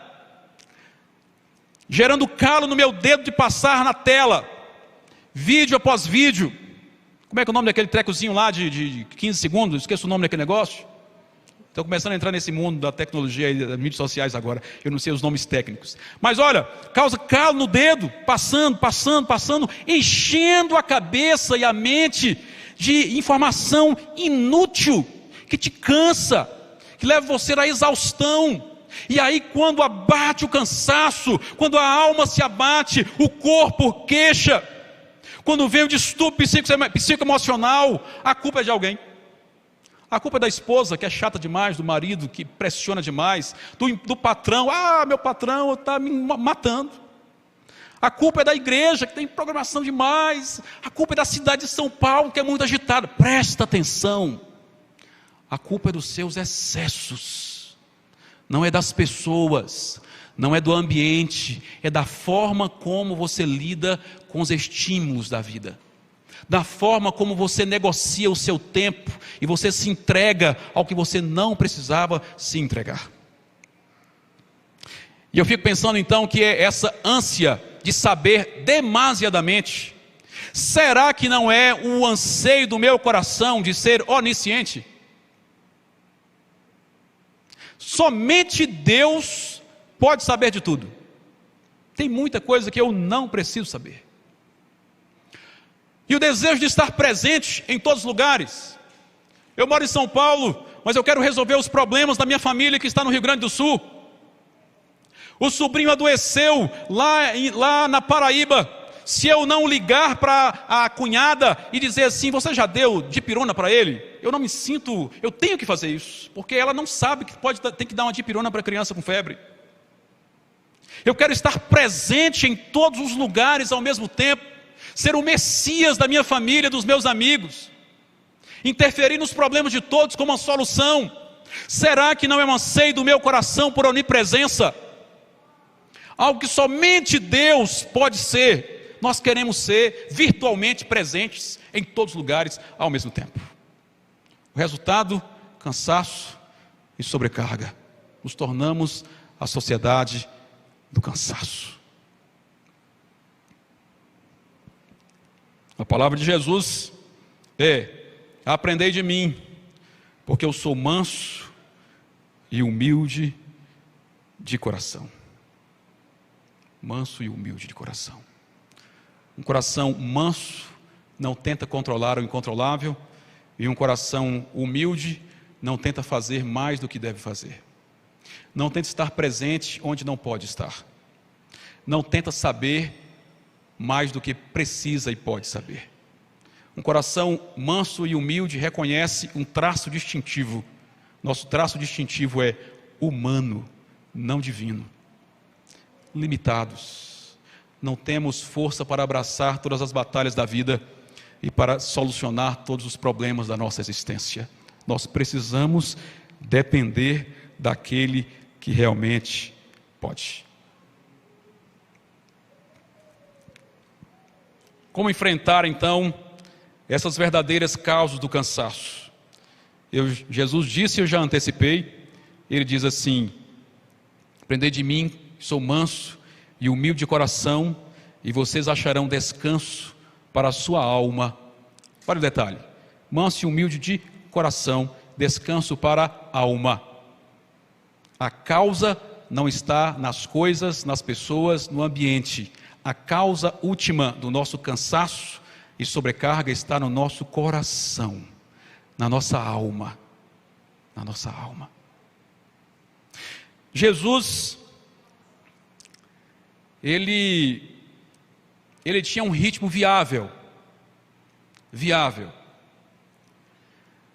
Gerando calo no meu dedo de passar na tela, vídeo após vídeo. Como é que é o nome daquele trecozinho lá de 15 segundos? Esqueço o nome daquele negócio. Estou começando a entrar nesse mundo da tecnologia e das mídias sociais agora. Eu não sei os nomes técnicos. Mas olha, causa calo no dedo, passando, enchendo a cabeça e a mente de informação inútil, que te cansa, que leva você à exaustão. E aí quando abate o cansaço, quando a alma se abate, o corpo queixa, quando vem o distúrbio psicoemocional, a culpa é de alguém. A culpa é da esposa, que é chata demais, do marido, que pressiona demais, do patrão, meu patrão está me matando. A culpa é da igreja, que tem programação demais. A culpa é da cidade de São Paulo, que é muito agitada. Presta atenção. A culpa é dos seus excessos. Não é das pessoas, não é do ambiente, é da forma como você lida com os estímulos da vida, da forma como você negocia o seu tempo e você se entrega ao que você não precisava se entregar. E eu fico pensando então que é essa ânsia de saber demasiadamente, será que não é o anseio do meu coração de ser onisciente? Somente Deus pode saber de tudo. Tem muita coisa que eu não preciso saber. E o desejo de estar presente em todos os lugares. Eu moro em São Paulo, mas eu quero resolver os problemas da minha família que está no Rio Grande do Sul. O sobrinho adoeceu lá na Paraíba. Se eu não ligar para a cunhada e dizer assim, você já deu dipirona para ele? Eu não me sinto, eu tenho que fazer isso, porque ela não sabe que tem que dar uma dipirona para a criança com febre. Eu quero estar presente em todos os lugares ao mesmo tempo, ser o Messias da minha família, dos meus amigos, interferir nos problemas de todos como uma solução. Será que não é um anseio do meu coração por onipresença? Algo que somente Deus pode ser. Nós queremos ser virtualmente presentes em todos os lugares ao mesmo tempo. O resultado, cansaço e sobrecarga. Nos tornamos a sociedade do cansaço. A palavra de Jesus é: aprendei de mim, porque eu sou manso e humilde de coração. Manso e humilde de coração. Um coração manso não tenta controlar o incontrolável, e um coração humilde não tenta fazer mais do que deve fazer. Não tenta estar presente onde não pode estar. Não tenta saber mais do que precisa e pode saber. Um coração manso e humilde reconhece um traço distintivo. Nosso traço distintivo é humano, não divino. Limitados. Não temos força para abraçar todas as batalhas da vida e para solucionar todos os problemas da nossa existência. Nós precisamos depender daquele que realmente pode. Como enfrentar então essas verdadeiras causas do cansaço? Jesus disse, eu já antecipei, ele diz assim: aprendei de mim, sou manso e humilde de coração, e vocês acharão descanso para a sua alma. Olha o detalhe: manso e humilde de coração, descanso para a alma. A causa não está nas coisas, nas pessoas, no ambiente. A causa última do nosso cansaço e sobrecarga está no nosso coração, na nossa alma. Na nossa alma. Jesus, ele tinha um ritmo viável.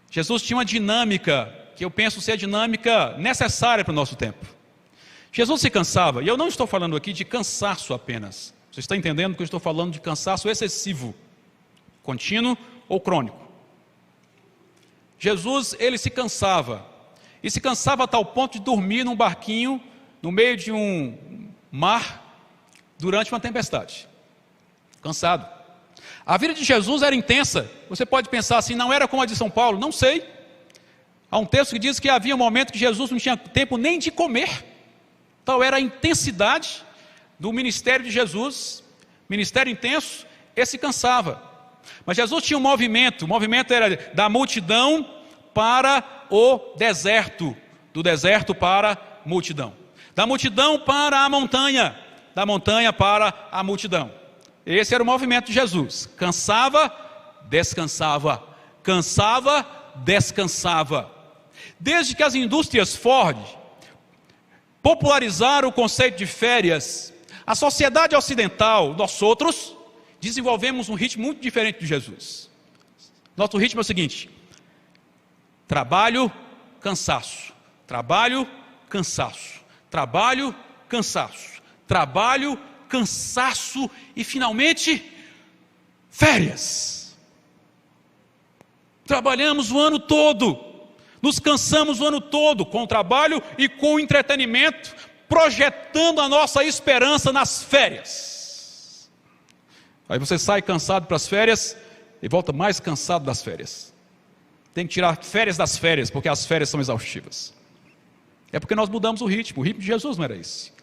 Jesus tinha uma dinâmica, que eu penso ser a dinâmica necessária para o nosso tempo. Jesus se cansava, e eu não estou falando aqui de cansaço apenas. Você está entendendo que eu estou falando de cansaço excessivo, contínuo ou crônico. Jesus, ele se cansava, e se cansava a tal ponto de dormir num barquinho, no meio de um mar, durante uma tempestade. Cansado. A vida de Jesus era intensa. Você pode pensar assim, não era como a de São Paulo? Não sei. Há um texto que diz que havia um momento que Jesus não tinha tempo nem de comer. Tal era a intensidade do ministério de Jesus, ministério intenso, esse cansava. Mas Jesus tinha um movimento, o movimento era da multidão para o deserto, do deserto para a multidão, da multidão para a montanha, da montanha para a multidão. Esse era o movimento de Jesus: cansava, descansava, cansava, descansava. Desde que as indústrias Ford popularizaram o conceito de férias, a sociedade ocidental, nós outros, desenvolvemos um ritmo muito diferente de Jesus. Nosso ritmo é o seguinte: trabalho, cansaço, trabalho, cansaço, trabalho, cansaço, trabalho, cansaço e finalmente férias. Trabalhamos o ano todo, nos cansamos o ano todo com o trabalho e com o entretenimento, projetando a nossa esperança nas férias. Aí você sai cansado para as férias e volta mais cansado das férias. Tem que tirar férias das férias, porque as férias são exaustivas. É porque nós mudamos o ritmo de Jesus não era esse.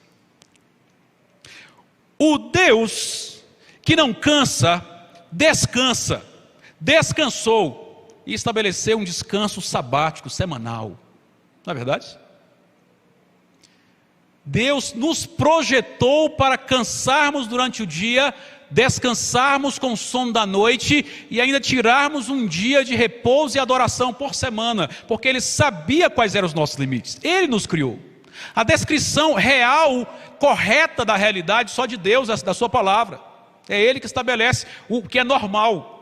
O Deus que não cansa, descansa, descansou e estabeleceu um descanso sabático semanal. Não é verdade? Deus nos projetou para cansarmos durante o dia, descansarmos com o sono da noite e ainda tirarmos um dia de repouso e adoração por semana, porque Ele sabia quais eram os nossos limites. Ele nos criou. A descrição real, correta da realidade só de Deus, da sua palavra. É Ele que estabelece o que é normal.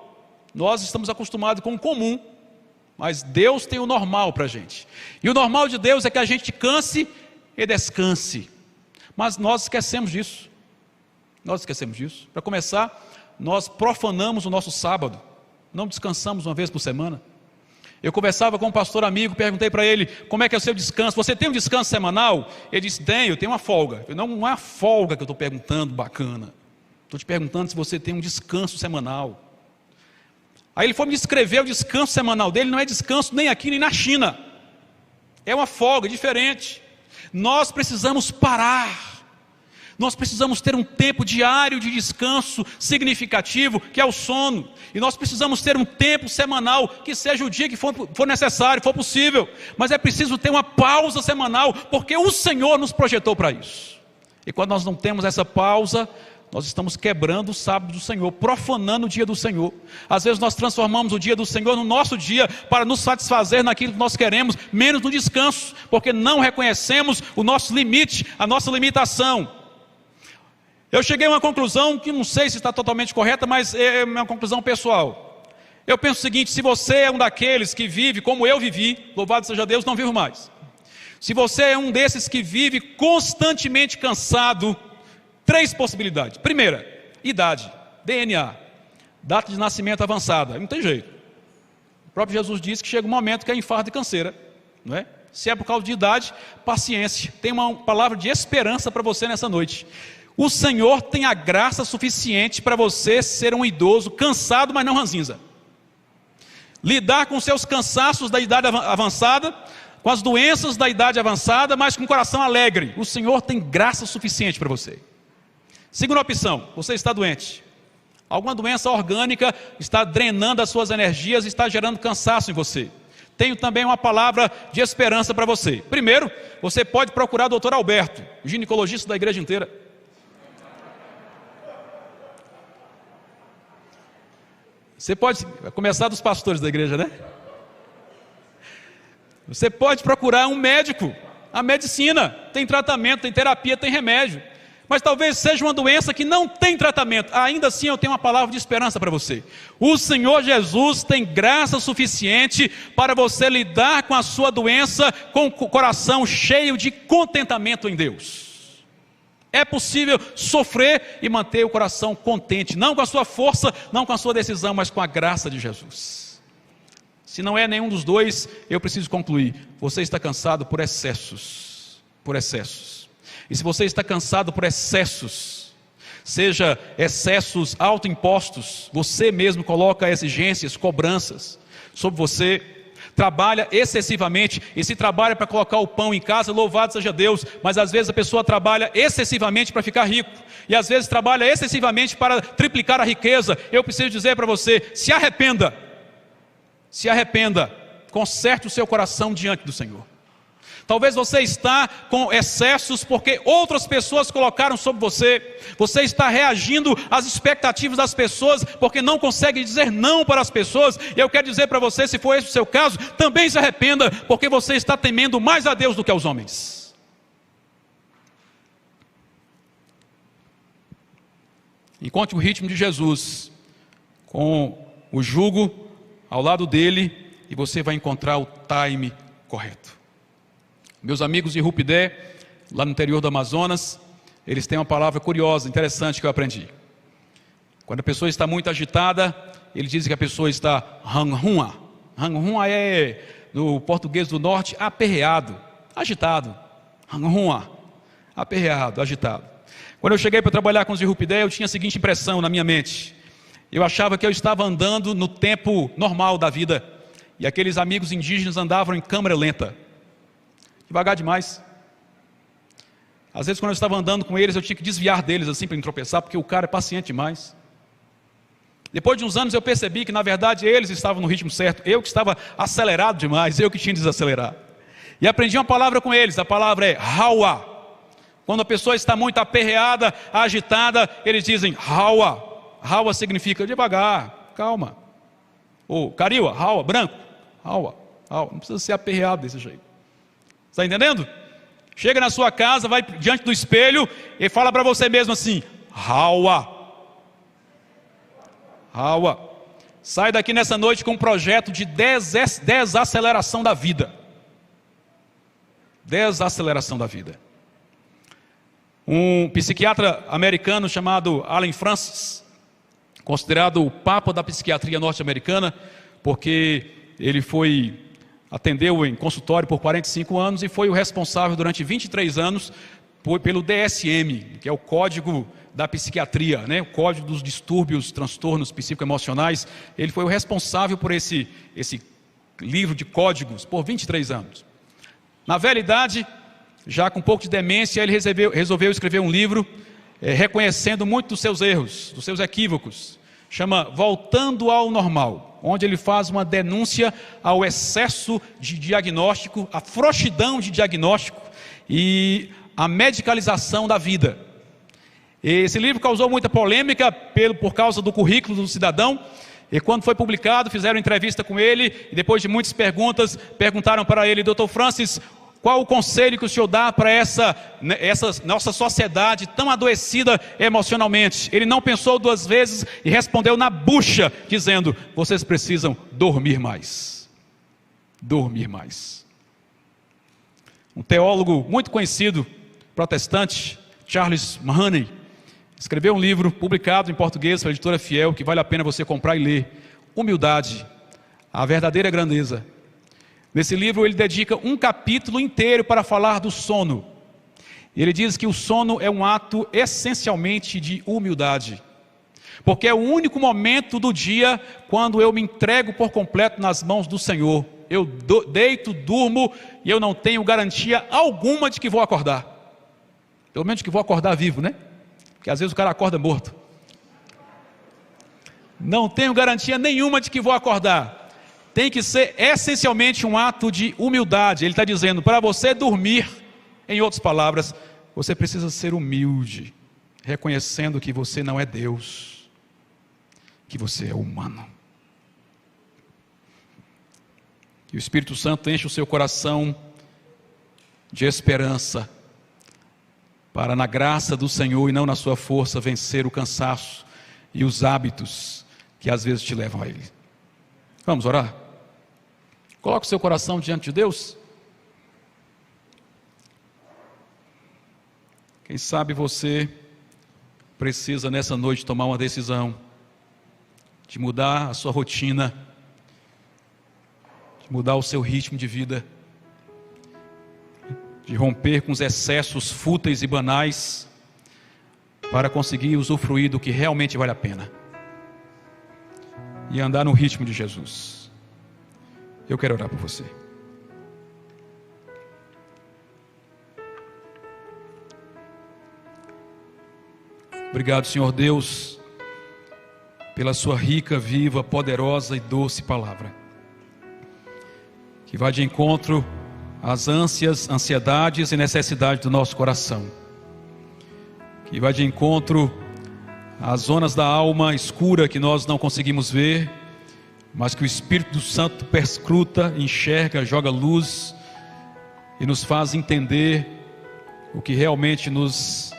Nós estamos acostumados com o comum, mas Deus tem o normal para a gente. E o normal de Deus é que a gente canse e descanse. Mas nós esquecemos disso. Para começar, nós profanamos o nosso sábado. Não descansamos uma vez por semana. Eu conversava com um pastor amigo, perguntei para ele, como é que é o seu descanso? Você tem um descanso semanal? Ele disse, eu tenho uma folga. Não é a folga que eu estou perguntando, bacana. Estou te perguntando se você tem um descanso semanal. Aí ele foi me descrever o descanso semanal dele, não é descanso nem aqui nem na China. É uma folga diferente. Nós precisamos parar. Nós precisamos ter um tempo diário de descanso significativo, que é o sono. E nós precisamos ter um tempo semanal, que seja o dia que for necessário, for possível. Mas é preciso ter uma pausa semanal, porque o Senhor nos projetou para isso. E quando nós não temos essa pausa, nós estamos quebrando o sábado do Senhor, profanando o dia do Senhor. Às vezes nós transformamos o dia do Senhor no nosso dia, para nos satisfazer naquilo que nós queremos, menos no descanso, porque não reconhecemos o nosso limite, a nossa limitação. Eu cheguei a uma conclusão que não sei se está totalmente correta, mas é uma conclusão pessoal. Eu penso o seguinte: se você é um daqueles que vive como eu vivi, louvado seja Deus, não vivo mais. Se você é um desses que vive constantemente cansado, 3 possibilidades. Primeira, idade, DNA, data de nascimento avançada, não tem jeito. O próprio Jesus disse que chega um momento que é infarto e canseira, não é? Se é por causa de idade, paciência. Tem uma palavra de esperança para você nessa noite. O Senhor tem a graça suficiente para você ser um idoso cansado, mas não ranzinza. lidar com seus cansaços da idade avançada, com as doenças da idade avançada, mas com o coração alegre. O Senhor tem graça suficiente para você. Segunda opção, você está doente. Alguma doença orgânica está drenando as suas energias e está gerando cansaço em você. Tenho também uma palavra de esperança para você. Primeiro, você pode procurar o Dr. Alberto, ginecologista da igreja inteira. Você pode começar dos pastores da igreja, né? Você pode procurar um médico. A medicina tem tratamento, tem terapia, tem remédio. Mas talvez seja uma doença que não tem tratamento. Ainda assim eu tenho uma palavra de esperança para você. O Senhor Jesus tem graça suficiente para você lidar com a sua doença com o coração cheio de contentamento em Deus. É possível sofrer e manter o coração contente, não com a sua força, não com a sua decisão, mas com a graça de Jesus. Se não é nenhum dos dois, eu preciso concluir. Você está cansado por excessos. Por excessos. E se você está cansado por excessos, seja excessos autoimpostos, você mesmo coloca exigências, cobranças sobre você, trabalha excessivamente, e se trabalha para colocar o pão em casa, louvado seja Deus, mas às vezes a pessoa trabalha excessivamente para ficar rico, e às vezes trabalha excessivamente para triplicar a riqueza. Eu preciso dizer para você, se arrependa, conserte o seu coração diante do Senhor. Talvez você está com excessos porque outras pessoas colocaram sobre você. Você está reagindo às expectativas das pessoas porque não consegue dizer não para as pessoas. E eu quero dizer para você, se for esse o seu caso, também se arrependa, porque você está temendo mais a Deus do que aos homens. Encontre o ritmo de Jesus com o jugo ao lado dele e você vai encontrar o time correto. Meus amigos de Rupidé, lá no interior do Amazonas, eles têm uma palavra curiosa, interessante que eu aprendi. Quando a pessoa está muito agitada, eles dizem que a pessoa está ranhunha. Ranhunha é, no português do norte, aperreado, agitado. Ranhunha, aperreado, agitado. Quando eu cheguei para trabalhar com os de Rupidé, eu tinha a seguinte impressão na minha mente. Eu achava que eu estava andando no tempo normal da vida, e aqueles amigos indígenas andavam em câmera lenta. Devagar demais. Às vezes quando eu estava andando com eles, eu tinha que desviar deles assim para não tropeçar, porque o cara é paciente demais. Depois de uns anos eu percebi que na verdade eles estavam no ritmo certo, eu que estava acelerado demais, eu que tinha que desacelerar. E aprendi uma palavra com eles, a palavra é hawa. Quando a pessoa está muito aperreada, agitada, eles dizem hawa. Hawa significa devagar, calma. Ou cariwa, hawa, branco, hawa, hawa. Não precisa ser aperreado desse jeito. Está entendendo? Chega na sua casa, vai diante do espelho e fala para você mesmo assim: Hawa. Hawa. Sai daqui nessa noite com um projeto de desaceleração da vida. Desaceleração da vida. Um psiquiatra americano chamado Allen Francis, considerado o papa da psiquiatria norte-americana, porque ele atendeu em consultório por 45 anos e foi o responsável durante 23 anos pelo DSM, que é o Código da Psiquiatria, né? O Código dos Distúrbios, Transtornos Psicoemocionais. Ele foi o responsável por esse livro de códigos por 23 anos. Na velha idade, já com um pouco de demência, ele resolveu escrever um livro reconhecendo muito dos seus erros, dos seus equívocos. Chama Voltando ao Normal, onde ele faz uma denúncia ao excesso de diagnóstico, à frouxidão de diagnóstico e à medicalização da vida. Esse livro causou muita polêmica por causa do currículo do cidadão, e quando foi publicado, fizeram entrevista com ele, e depois de muitas perguntas, perguntaram para ele: Dr. Francis, qual o conselho que o senhor dá para essa nossa sociedade tão adoecida emocionalmente? Ele não pensou duas vezes e respondeu na bucha, dizendo: vocês precisam dormir mais. Dormir mais. Um teólogo muito conhecido, protestante, Charles Mahaney, escreveu um livro publicado em português pela editora Fiel, que vale a pena você comprar e ler. Humildade, a verdadeira grandeza. Nesse livro ele dedica um capítulo inteiro para falar do sono. Ele diz que o sono é um ato essencialmente de humildade. Porque é o único momento do dia quando eu me entrego por completo nas mãos do Senhor. Eu deito, durmo e eu não tenho garantia alguma de que vou acordar. Pelo menos que vou acordar vivo, né? Porque às vezes o cara acorda morto. Não tenho garantia nenhuma de que vou acordar. Tem que ser essencialmente um ato de humildade. Ele está dizendo, para você dormir, em outras palavras, você precisa ser humilde, reconhecendo que você não é Deus, que você é humano. Que o Espírito Santo enche o seu coração de esperança, para na graça do Senhor e não na sua força vencer o cansaço e os hábitos que às vezes te levam a Ele. Vamos orar? Coloque o seu coração diante de Deus. Quem sabe você precisa nessa noite tomar uma decisão de mudar a sua rotina, de mudar o seu ritmo de vida, de romper com os excessos fúteis e banais, para conseguir usufruir do que realmente vale a pena, e andar no ritmo de Jesus. Eu quero orar por você. Obrigado, Senhor Deus, pela sua rica, viva, poderosa e doce palavra, que vai de encontro às ânsias, ansiedades e necessidades do nosso coração, que vai de encontro às zonas da alma escura que nós não conseguimos ver, mas que o Espírito Santo perscruta, enxerga, joga luz e nos faz entender o que realmente nos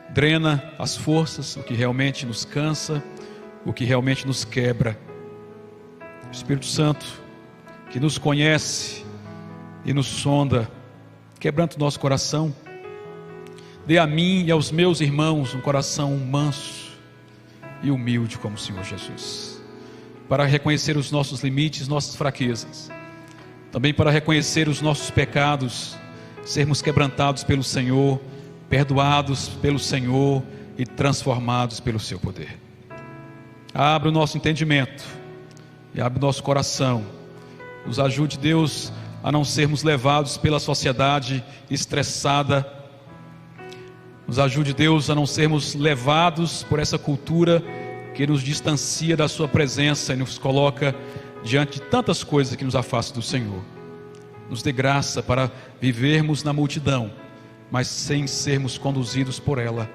drena as forças, o que realmente nos cansa, o que realmente nos quebra. O Espírito Santo, que nos conhece e nos sonda, quebranta o nosso coração, dê a mim e aos meus irmãos um coração manso e humilde como o Senhor Jesus, para reconhecer os nossos limites, nossas fraquezas, também para reconhecer os nossos pecados, sermos quebrantados pelo Senhor, perdoados pelo Senhor e transformados pelo seu poder. Abra o nosso entendimento e abre o nosso coração. Nos ajude, Deus, a não sermos levados pela sociedade estressada. Nos ajude, Deus, a não sermos levados por essa cultura que nos distancia da sua presença e nos coloca diante de tantas coisas que nos afastam do Senhor. Nos dê graça para vivermos na multidão, mas sem sermos conduzidos por ela,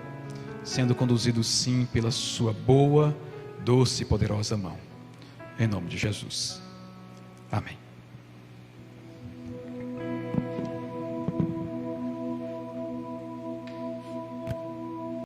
sendo conduzidos sim pela sua boa, doce e poderosa mão. Em nome de Jesus. Amém.